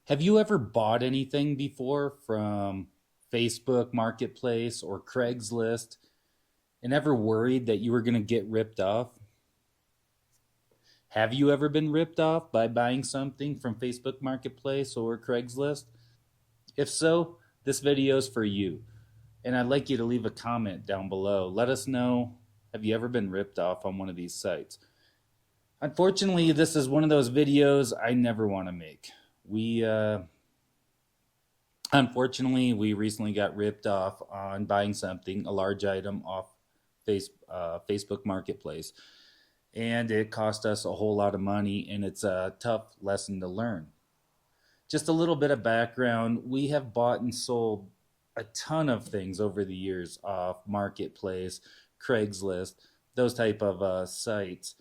Have you ever bought anything before from Facebook Marketplace or Craigslist and ever worried that you were going to get ripped off? Have you ever been ripped off by buying something from Facebook Marketplace or Craigslist? If so, this video is for you. And I'd like you to leave a comment down below. Let us know, have you ever been ripped off on one of these sites? Unfortunately, this is one of those videos I never want to make. We Unfortunately, we recently got ripped off on buying something, a large item off Facebook Marketplace, and it cost us a whole lot of money, and it's a tough lesson to learn. Just a little bit of background: we have bought and sold a ton of things over the years off Marketplace, Craigslist, those type of sites,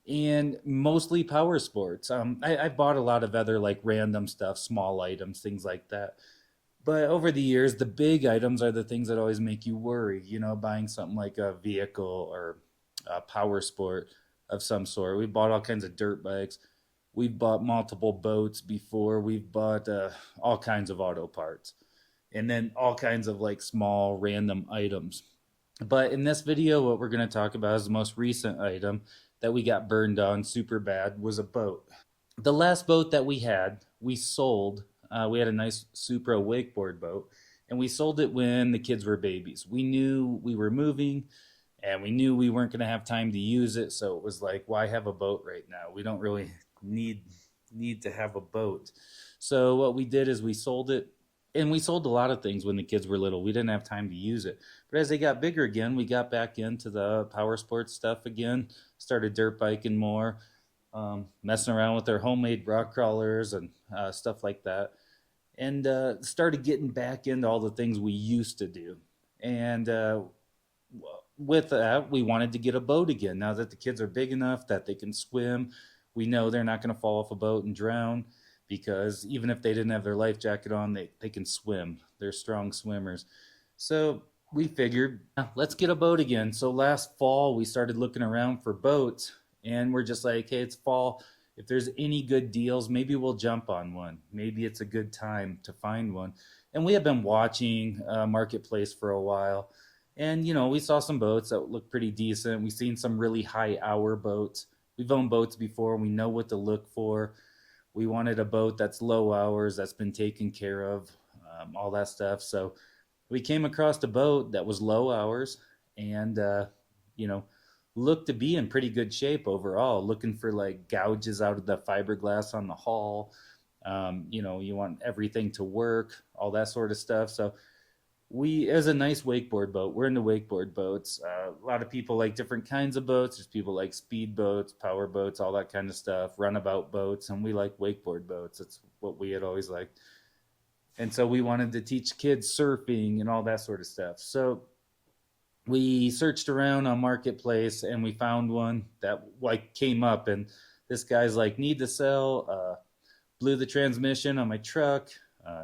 and mostly power sports. I bought a lot of other like random stuff, small items, things like that. But over the years, the big items are the things that always make you worry. You know, buying something like a vehicle or a power sport of some sort. We bought all kinds of dirt bikes. We've bought multiple boats before. We've bought all kinds of auto parts. And then all kinds of like small random items. But in this video, what we're going to talk about is the most recent item that we got burned on super bad was a boat. The last boat that we had, we sold. We had a nice Supra wakeboard boat, and we sold it when the kids were babies. We knew we were moving, and we knew we weren't going to have time to use it, so it was like, why have a boat right now? We don't really need to have a boat. So what we did is we sold it, and we sold a lot of things when the kids were little. We didn't have time to use it. But as they got bigger again, we got back into the power sports stuff again, started dirt biking more, messing around with their homemade rock crawlers and stuff like that, and started getting back into all the things we used to do. And with that, we wanted to get a boat again. Now that the kids are big enough that they can swim, we know they're not going to fall off a boat and drown because even if they didn't have their life jacket on, they can swim. They're strong swimmers. So we figured, let's get a boat again. So last fall, we started looking around for boats, and we're just like, hey, it's fall. If there's any good deals, maybe we'll jump on one. Maybe it's a good time to find one. And we have been watching Marketplace for a while. And, you know, we saw some boats that look pretty decent. We've seen some really high hour boats. We've owned boats before. We know what to look for. We wanted a boat that's low hours, that's been taken care of, all that stuff. So we came across a boat that was low hours and, you know, looked to be in pretty good shape overall, looking for like gouges out of the fiberglass on the hull. You know, you want everything to work, all that sort of stuff. So it was a nice wakeboard boat. We're into wakeboard boats. A lot of people like different kinds of boats. There's people like speed boats, power boats, all that kind of stuff, runabout boats, and we like wakeboard boats. That's what we had always liked. And so we wanted to teach kids surfing and all that sort of stuff. So we searched around on Marketplace and we found one that like came up, and this guy's like, need to sell, blew the transmission on my truck,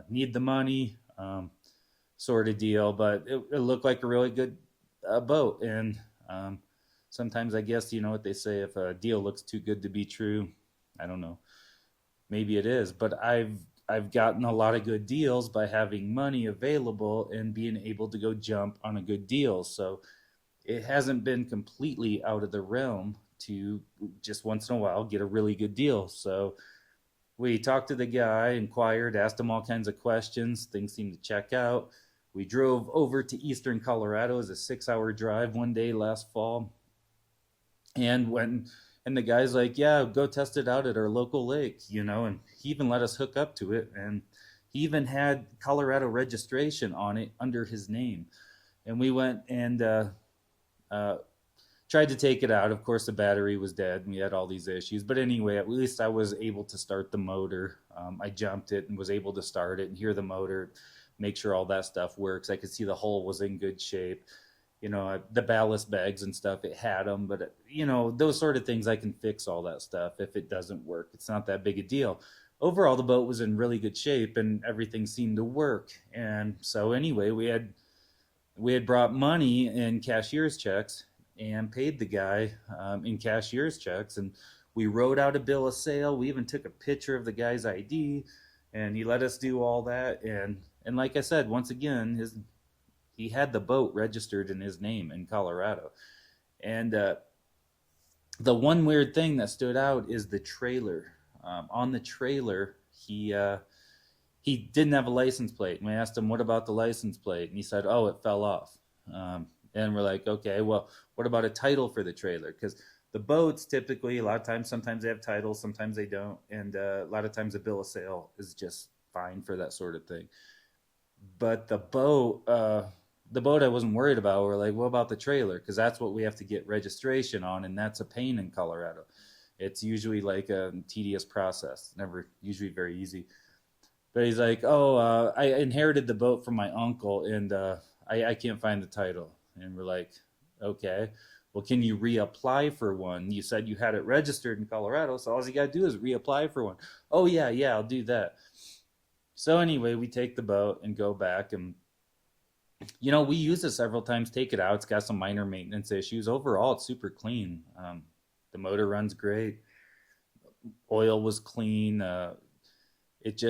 need the money, sort of deal. But it looked like a really good boat. And sometimes I guess, you know what they say, if a deal looks too good to be true, I don't know, maybe it is. But I've gotten a lot of good deals by having money available and being able to go jump on a good deal. So it hasn't been completely out of the realm to just once in a while get a really good deal. So we talked to the guy, inquired, asked him all kinds of questions. Things seemed to check out. We drove over to eastern Colorado. It was a 6-hour drive one day last fall. And the guy's like, yeah, go test it out at our local lake, you know, and he even let us hook up to it. And he even had Colorado registration on it under his name. And we went and uh, tried to take it out. Of course, the battery was dead and we had all these issues. But anyway, at least I was able to start the motor. I jumped it and was able to start it and hear the motor, make sure all that stuff works. I could see the hull was in good shape. You know, the ballast bags and stuff, it had them, but you know, those sort of things, I can fix all that stuff if it doesn't work. It's not that big a deal. Overall, the boat was in really good shape and everything seemed to work. And so anyway, we had brought money in cashier's checks and paid the guy in cashier's checks, and We wrote out a bill of sale. We even took a picture of the guy's ID, and he let us do all that. And like I said, once again, his he had the boat registered in his name in Colorado. And the one weird thing that stood out is the trailer. On the trailer, he didn't have a license plate. And we asked him, "What about the license plate?" And he said, "Oh, it fell off." And we're like, "Okay, well, what about a title for the trailer?" Because the boats typically, a lot of times, sometimes they have titles, sometimes they don't, and a lot of times a bill of sale is just fine for that sort of thing. But the boat I wasn't worried about. We're like, what about the trailer? Because that's what we have to get registration on, and that's a pain in Colorado. It's usually like a tedious process, never usually very easy. But he's like, oh, I inherited the boat from my uncle, and I can't find the title. And we're like, okay, well, can you reapply for one? You said you had it registered in Colorado, so all you got to do is reapply for one. Oh, yeah, yeah, I'll do that. So anyway, we take the boat and go back, and we use it several times, take it out. It's got some minor maintenance issues. Overall, it's super clean. The motor runs great. Oil was clean. It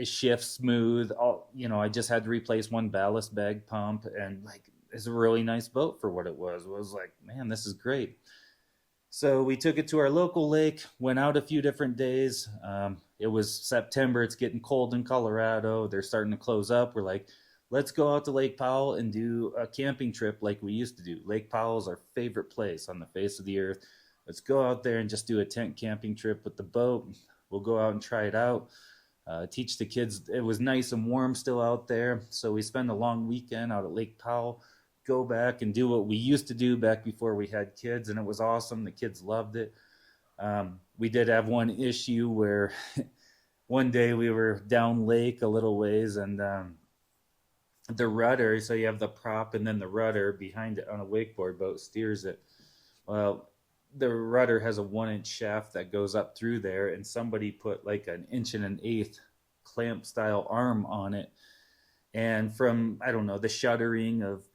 shifts smooth. I just had to replace one ballast bag pump, and like it's a really nice boat for what it was. It was like, man, this is great. So we took it to our local lake, went out a few different days. It was September. It's getting cold in Colorado. They're starting to close up. We're like, let's go out to Lake Powell and do a camping trip like we used to do. Lake Powell is our favorite place on the face of the earth. Let's go out there and just do a tent camping trip with the boat. We'll go out and try it out. Teach the kids. It was nice and warm still out there. So we spend a long weekend out at Lake Powell, go back and do what we used to do back before we had kids. And it was awesome. The kids loved it. We did have one issue where one day we were down lake a little ways, and the rudder, so you have the prop and then the rudder behind it on a wakeboard boat steers it. Well, the rudder has a 1 inch shaft that goes up through there, and somebody put like an inch and an eighth clamp style arm on it. And from, I don't know, the shuddering of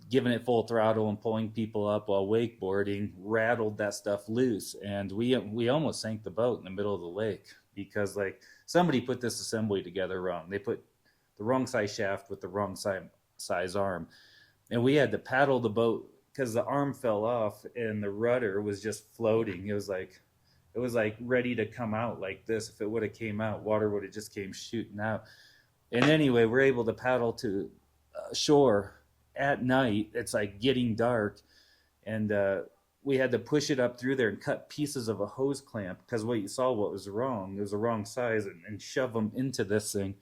giving it full throttle and pulling people up while wakeboarding, rattled that stuff loose, and we almost sank the boat in the middle of the lake because like somebody put this assembly together wrong. They put the wrong size shaft with the wrong size arm, and we had to paddle the boat because the arm fell off and the rudder was just floating. It was like ready to come out like this. If it would have came out, water would have just came shooting out. And anyway, we're able to paddle to shore at night. It's like getting dark, and we had to push it up through there and cut pieces of a hose clamp because what you saw what was wrong. It was the wrong size, and shove them into this thing,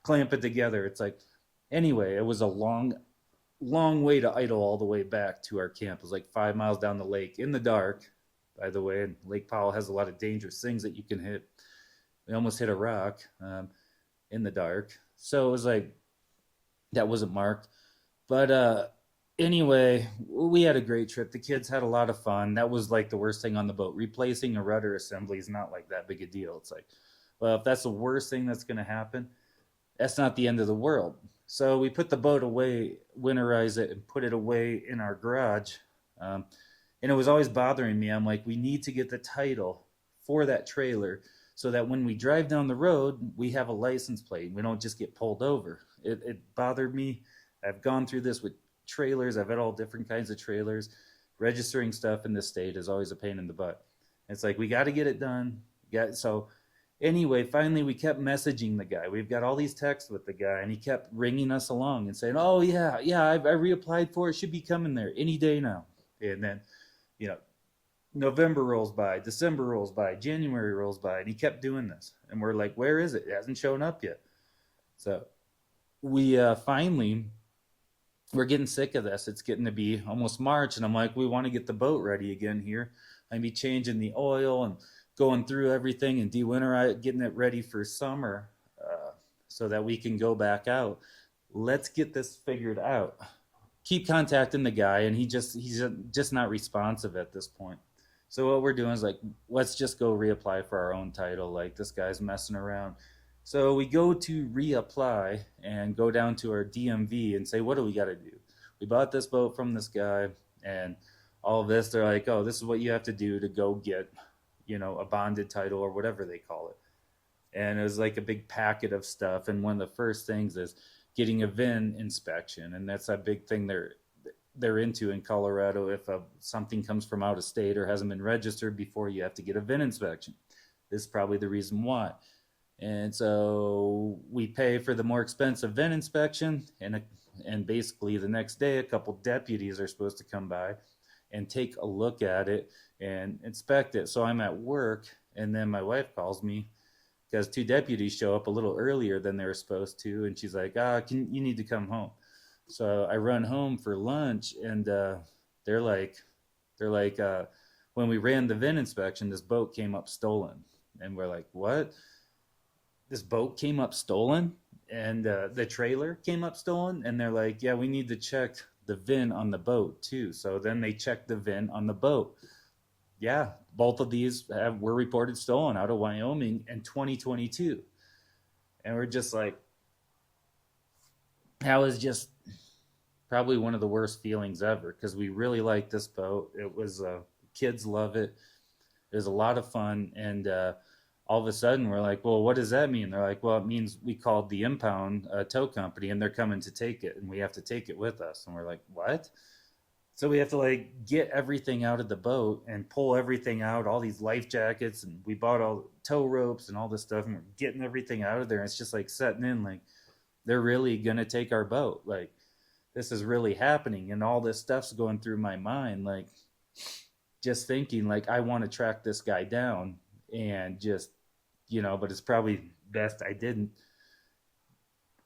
clamp it together. It's like, anyway, it was a long way to idle all the way back to our camp. It was like 5 miles down the lake in the dark, by the way. And Lake Powell has a lot of dangerous things that you can hit. We almost hit a rock in the dark. So it was like, that wasn't marked. But anyway, we had a great trip. The kids had a lot of fun. That was like the worst thing on the boat. Replacing a rudder assembly is not like that big a deal. It's like, well, if that's the worst thing that's going to happen, that's not the end of the world. So we put the boat away, winterize it, and put it away in our garage. And it was always bothering me. I'm like, we need to get the title for that trailer so that when we drive down the road, we have a license plate. We don't just get pulled over. It bothered me. I've gone through this with trailers. I've had all different kinds of trailers. Registering stuff in this state is always a pain in the butt. It's like, we got to get it done. So anyway, finally we kept messaging the guy. We've got all these texts with the guy, and he kept ringing us along and saying, oh yeah, I reapplied for it. Should be coming there any day now. And then, November rolls by, December rolls by, January rolls by, and he kept doing this. And we're like, where is it? It hasn't shown up yet. So we finally, we're getting sick of this. It's getting to be almost March, and I'm like, we want to get the boat ready again here. I'd be changing the oil and going through everything and de-winterize, getting it ready for summer so that we can go back out. Let's get this figured out. Keep contacting the guy, and he's just not responsive at this point. So what we're doing is like, let's just go reapply for our own title. Like, this guy's messing around. So we go to reapply and go down to our DMV and say, what do we got to do? We bought this boat from this guy, and all of this. They're like, oh, this is what you have to do to go get, a bonded title or whatever they call it. And it was like a big packet of stuff. And one of the first things is getting a VIN inspection, and that's a big thing they're into in Colorado. If something comes from out of state or hasn't been registered before, you have to get a VIN inspection. This is probably the reason why. And so we pay for the more expensive VIN inspection, and basically the next day, a couple deputies are supposed to come by and take a look at it and inspect it. So I'm at work, and then my wife calls me because two deputies show up a little earlier than they were supposed to, and she's like, you need to come home. So I run home for lunch, and they're like, when we ran the VIN inspection, this boat came up stolen. And we're like, what? This boat came up stolen? And the trailer came up stolen? And they're like, yeah, we need to check the VIN on the boat too. So then they checked the VIN on the boat. Yeah, both of these were reported stolen out of Wyoming in 2022. And we're just like, that was just probably one of the worst feelings ever, because we really liked this boat. It was kids love it. It was a lot of fun. And all of a sudden we're like, well, what does that mean? They're like, well, it means we called the impound tow company, and they're coming to take it, and we have to take it with us. And we're like, what? So we have to like get everything out of the boat and pull everything out, all these life jackets, and we bought all tow ropes and all this stuff, and we're getting everything out of there. And it's just like setting in, like, they're really gonna take our boat. Like, this is really happening, and all this stuff's going through my mind, like, just thinking like, I want to track this guy down, and just, but it's probably best I didn't.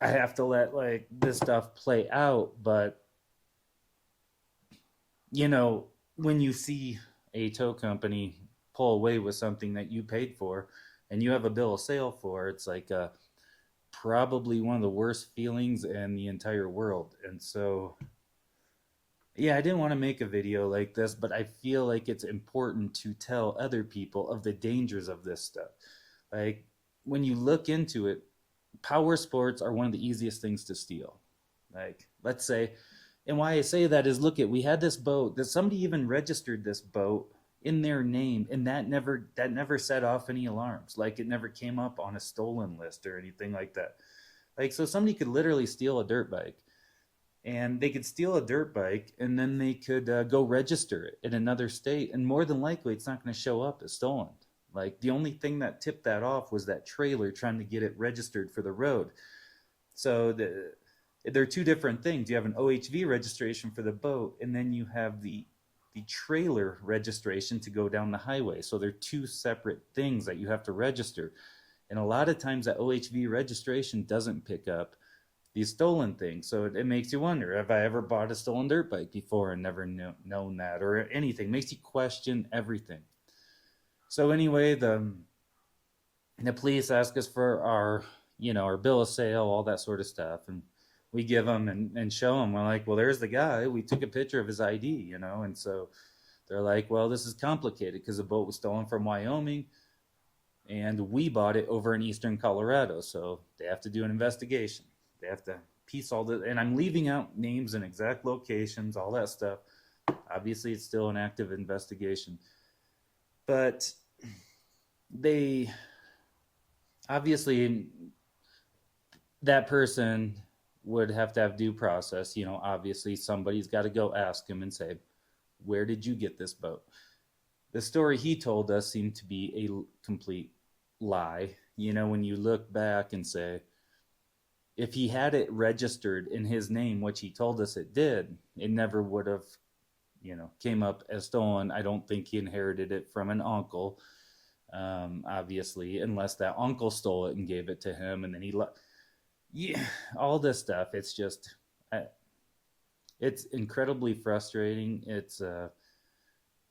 I have to let like this stuff play out. But when you see a tow company pull away with something that you paid for and you have a bill of sale for, it's like probably one of the worst feelings in the entire world. And so, yeah, I didn't want to make a video like this, but I feel like it's important to tell other people of the dangers of this stuff. Like, when you look into it, power sports are one of the easiest things to steal. Like, let's say, and why I say that is, look at, we had this boat that somebody even registered this boat in their name, and that never set off any alarms. Like, it never came up on a stolen list or anything like that. Like, so somebody could literally steal a dirt bike, and they could steal a dirt bike, and then they could go register it in another state, and more than likely it's not going to show up as stolen. Like, the only thing that tipped that off was that trailer trying to get it registered for the road. So they're two different things. You have an OHV registration for the boat, and then you have the trailer registration to go down the highway. So they're two separate things that you have to register. And a lot of times that OHV registration doesn't pick up these stolen things. So it makes you wonder, have I ever bought a stolen dirt bike before and never known that, or anything? It makes you question everything. So anyway, the police ask us for our bill of sale, all that sort of stuff, and we give them and show them. We're like, well, there's the guy. We took a picture of his ID, and so they're like, well, this is complicated because the boat was stolen from Wyoming, and we bought it over in eastern Colorado. So they have to do an investigation. They have to piece all the, and I'm leaving out names and exact locations, all that stuff. Obviously, it's still an active investigation. But they, obviously, that person would have to have due process. Obviously, somebody's got to go ask him and say, where did you get this boat? The story he told us seemed to be a complete lie. When you look back and say, if he had it registered in his name, which he told us it did, it never would have, came up as stolen. I don't think he inherited it from an uncle, obviously, unless that uncle stole it and gave it to him, and then yeah, all this stuff. It's just, it's incredibly frustrating. It's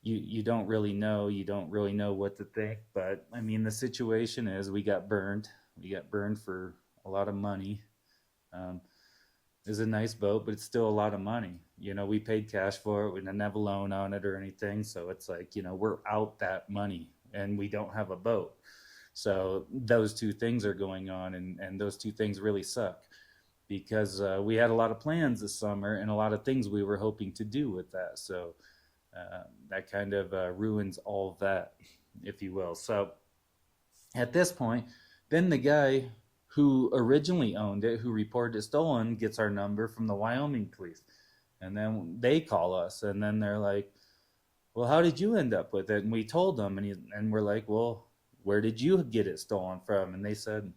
you don't really know. You don't really know what to think. But I mean, the situation is, we got burned. We got burned for a lot of money. It's a nice boat, but it's still a lot of money. We paid cash for it. We didn't have a loan on it or anything. So it's like, we're out that money, and we don't have a boat. So those two things are going on, and those two things really suck, because we had a lot of plans this summer and a lot of things we were hoping to do with that. So That kind of ruins all of that, if you will. So at this point, then the guy who originally owned it, who reported it stolen, gets our number from the Wyoming police. And then they call us, and then they're like, well, how did you end up with it? And we told them, and we're like, well, where did you get it stolen from? And they said,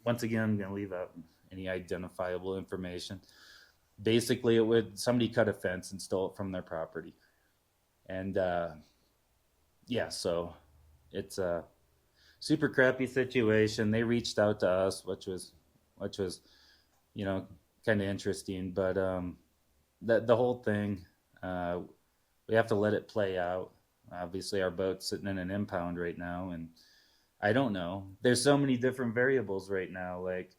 once again, I'm going to leave out any identifiable information. Basically, it would somebody cut a fence and stole it from their property, and yeah, so it's a super crappy situation. They reached out to us, which was you know kind of interesting, but the whole thing, uh, we have to let it play out. Obviously, our boat's sitting in an impound right now, and I don't know. There's so many different variables right now. Like,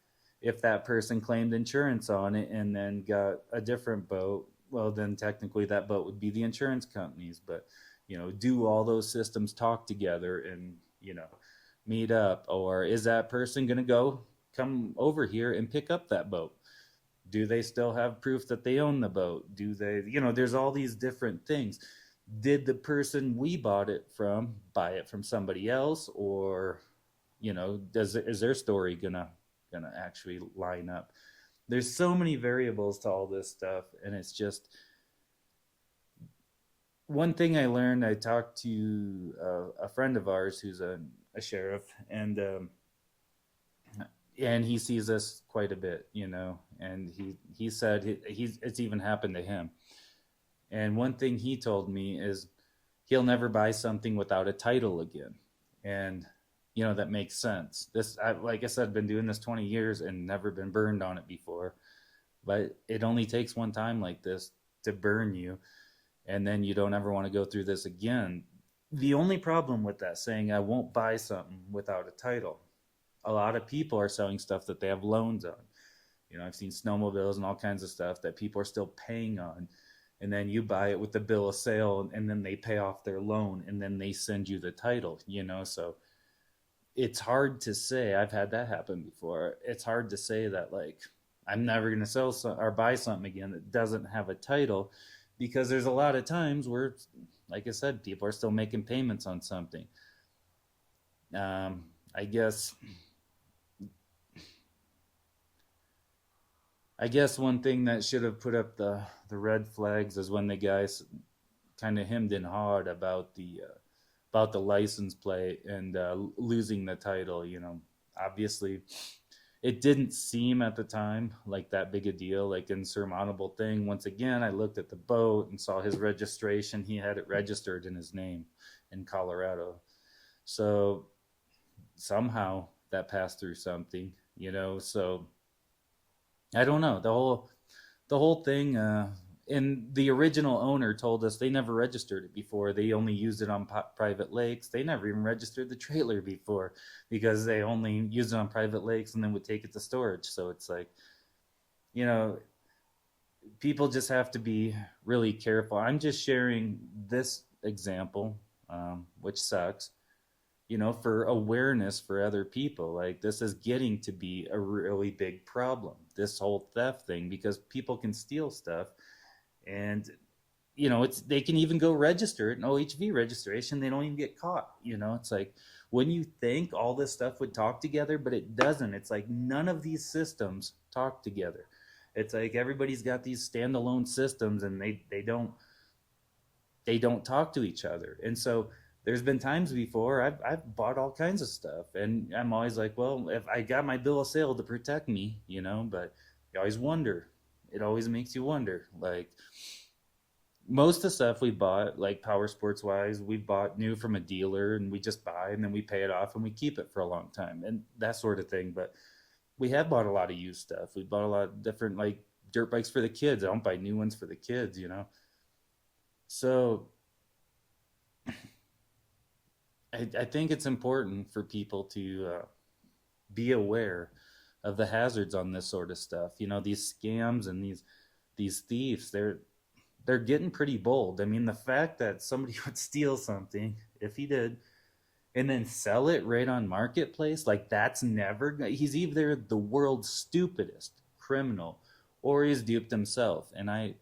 if that person claimed insurance on it and then got a different boat, well, then technically that boat would be the insurance companies. But, do all those systems talk together and, meet up? Or is that person going to come over here and pick up that boat? Do they still have proof that they own the boat? Do they, there's all these different things. Did the person we bought it from buy it from somebody else, or is their story gonna actually line up? There's so many variables to all this stuff, and it's just one thing I learned. I talked to a friend of ours who's a sheriff, and he sees this quite a bit, and he said he's it's even happened to him. And one thing he told me is he'll never buy something without a title again. And that makes sense. Like I said, been doing this 20 years and never been burned on it before. But it only takes one time like this to burn you, and then you don't ever want to go through this again. The only problem with that saying, I won't buy something without a title, a lot of people are selling stuff that they have loans on. I've seen snowmobiles and all kinds of stuff that people are still paying on, and then you buy it with the bill of sale, and then they pay off their loan, and then they send you the title. So it's hard to say. I've had that happen before. It's hard to say that, like, I'm never going to sell or buy something again that doesn't have a title, because there's a lot of times where, like I said, people are still making payments on something. I guess one thing that should have put up the red flags is when the guys kind of hemmed and hawed about the license plate and losing the title. Obviously, it didn't seem at the time like that big a deal, like insurmountable thing. Once again, I looked at the boat and saw his registration. He had it registered in his name in Colorado. So somehow that passed through something, so I don't know. The whole thing, and the original owner told us they never registered it before. They only used it on private lakes. They never even registered the trailer before, because they only used it on private lakes and then would take it to storage. So it's like, you know, people just have to be really careful. I'm just sharing this example, which sucks, for awareness for other people. Like, this is getting to be a really big problem, this whole theft thing, because people can steal stuff, and they can even go register it, an OHV registration, they don't even get caught. It's like, when you think all this stuff would talk together, but it doesn't. It's like none of these systems talk together. It's like everybody's got these standalone systems, and they don't talk to each other. And so there's been times before I've bought all kinds of stuff, and I'm always like, well, if I got my bill of sale to protect me, but you always wonder. It always makes you wonder. Like, most of the stuff we bought, like Powersports wise, we bought new from a dealer, and we just buy and then we pay it off and we keep it for a long time and that sort of thing. But we have bought a lot of used stuff. We bought a lot of different, like, dirt bikes for the kids. I don't buy new ones for the kids. So I think it's important for people to be aware of the hazards on this sort of stuff. These scams and these thieves, they're getting pretty bold. I mean, the fact that somebody would steal something, if he did, and then sell it right on marketplace, like, that's never. He's either the world's stupidest criminal, or he's duped himself. And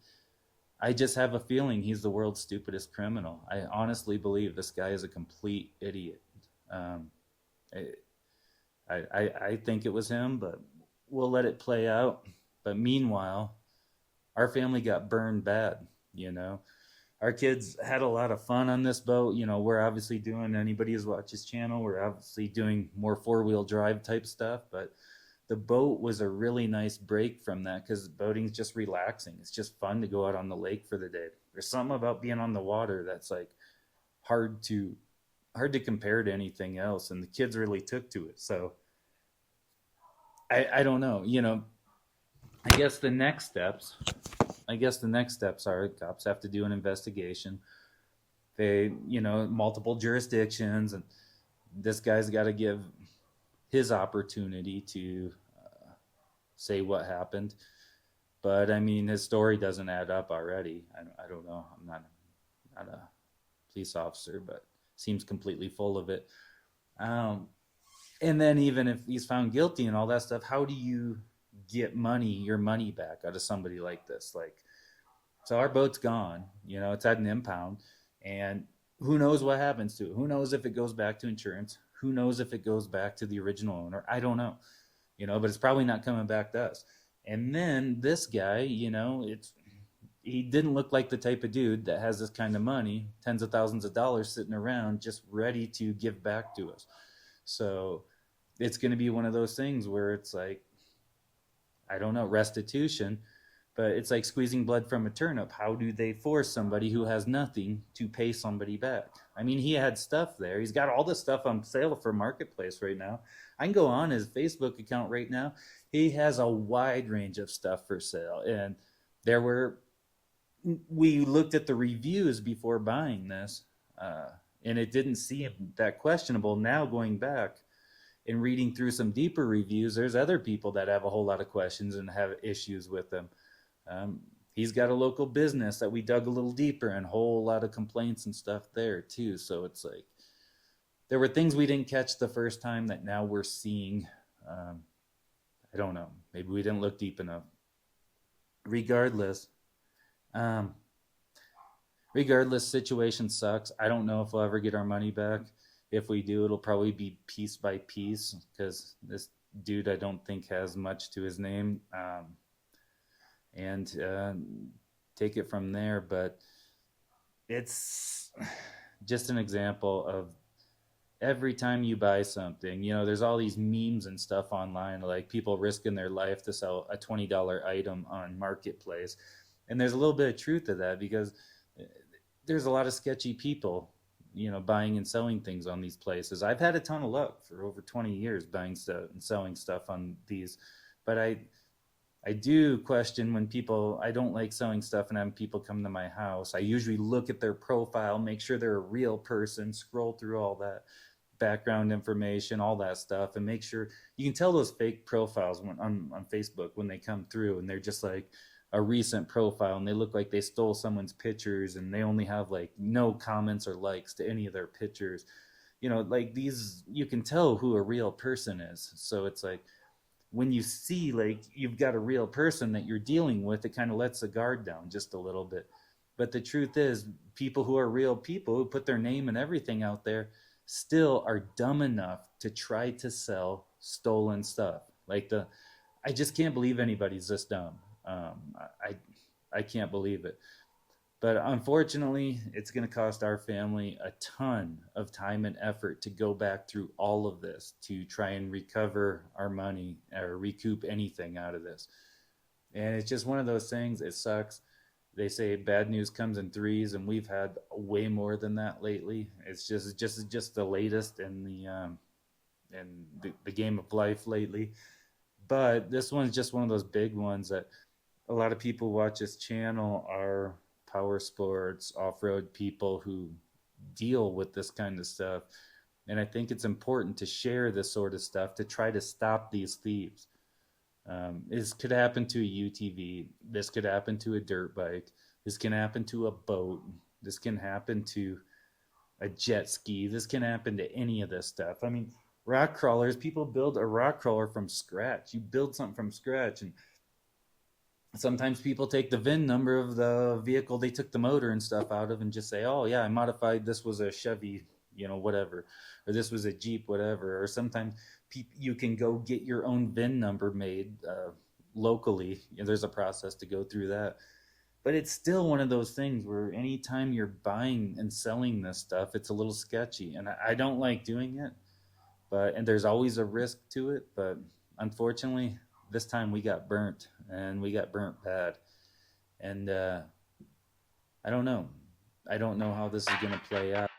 I just have a feeling he's the world's stupidest criminal. I honestly believe this guy is a complete idiot. Um, I think it was him, but we'll let it play out. But meanwhile, our family got burned bad. You know, our kids had a lot of fun on this boat. You know, we're obviously doing, anybody who's watched his channel, we're obviously doing more four-wheel drive type stuff, but the boat was a really nice break from that because boating's just relaxing. It's just fun to go out on the lake for the day. There's something about being on the water that's like hard to hard to compare to anything else, and the kids really took to it. So I don't know. You know, I guess the next steps. I guess the next steps are cops have to do an investigation. They, you know, multiple jurisdictions, and this guy's got to give his opportunity to say what happened. But I mean, his story doesn't add up already. I don't know. I'm not a police officer, but seems completely full of it. Um, and then even if he's found guilty and all that stuff, how do you get your money back out of somebody like this? Like, so our boat's gone. You know, it's at an impound, and who knows what happens to it? Who knows if it goes back to insurance? Who knows if it goes back to the original owner? I don't know. You know, but it's probably not coming back to us. And then this guy, you know, he didn't look like the type of dude that has this kind of money, tens of thousands of dollars sitting around just ready to give back to us. So it's going to be one of those things where it's like, I don't know, restitution, but it's like squeezing blood from a turnip. How do they force somebody who has nothing to pay somebody back? I mean, he had stuff there. He's got all this stuff on sale for Marketplace right now. I can go on his Facebook account right now. He has a wide range of stuff for sale. And there were, we looked at the reviews before buying this, uh, and it didn't seem that questionable. Now, going back and reading through some deeper reviews, there's other people that have a whole lot of questions and have issues with them. Um, he's got a local business that we dug a little deeper and a whole lot of complaints and stuff there too. So it's like there were things we didn't catch the first time that now we're seeing. Um, I don't know. Maybe we didn't look deep enough. Regardless, um, regardless, situation sucks. I don't know if we'll ever get our money back. If we do, it'll probably be piece by piece because this dude I don't think has much to his name. And take it from there. But it's just an example of every time you buy something, you know, there's all these memes and stuff online, like people risking their life to sell a $20 item on Marketplace. And there's a little bit of truth to that because there's a lot of sketchy people, you know, buying and selling things on these places. I've had a ton of luck for over 20 years buying stuff and selling stuff on these, but I do question when people, I don't like selling stuff and having people come to my house. I usually look at their profile, make sure they're a real person, scroll through all that background information, all that stuff, and make sure you can tell those fake profiles on Facebook when they come through and they're just like a recent profile and they look like they stole someone's pictures and they only have like no comments or likes to any of their pictures. You know, like these, you can tell who a real person is. So it's like, when you see like you've got a real person that you're dealing with, it kind of lets the guard down just a little bit. But the truth is, people who are real people who put their name and everything out there still are dumb enough to try to sell stolen stuff. Like I just can't believe anybody's this dumb. I can't believe it. But unfortunately, it's going to cost our family a ton of time and effort to go back through all of this to try and recover our money or recoup anything out of this. And it's just one of those things. It sucks. They say bad news comes in threes, and we've had way more than that lately. It's just the latest in the game of life lately. But this one's just one of those big ones that a lot of people watch this channel are Powersports off-road people who deal with this kind of stuff. And I think it's important to share this sort of stuff to try to stop these thieves. This could happen to a UTV. This could happen to a dirt bike. This can happen to a boat. This can happen to a jet ski. This can happen to any of this stuff. I mean, rock crawlers, people build a rock crawler from scratch. You build something from scratch, and Sometimes people take the VIN number of the vehicle they took the motor and stuff out of and just say, "Oh yeah, I modified. This was a Chevy, whatever, or this was a Jeep, whatever." Or sometimes you can go get your own VIN number made locally. There's a process to go through that, but it's still one of those things where anytime you're buying and selling this stuff, it's a little sketchy, and I don't like doing it. And there's always a risk to it. But unfortunately, this time we got burnt, and we got burnt bad. And I don't know. I don't know how this is going to play out.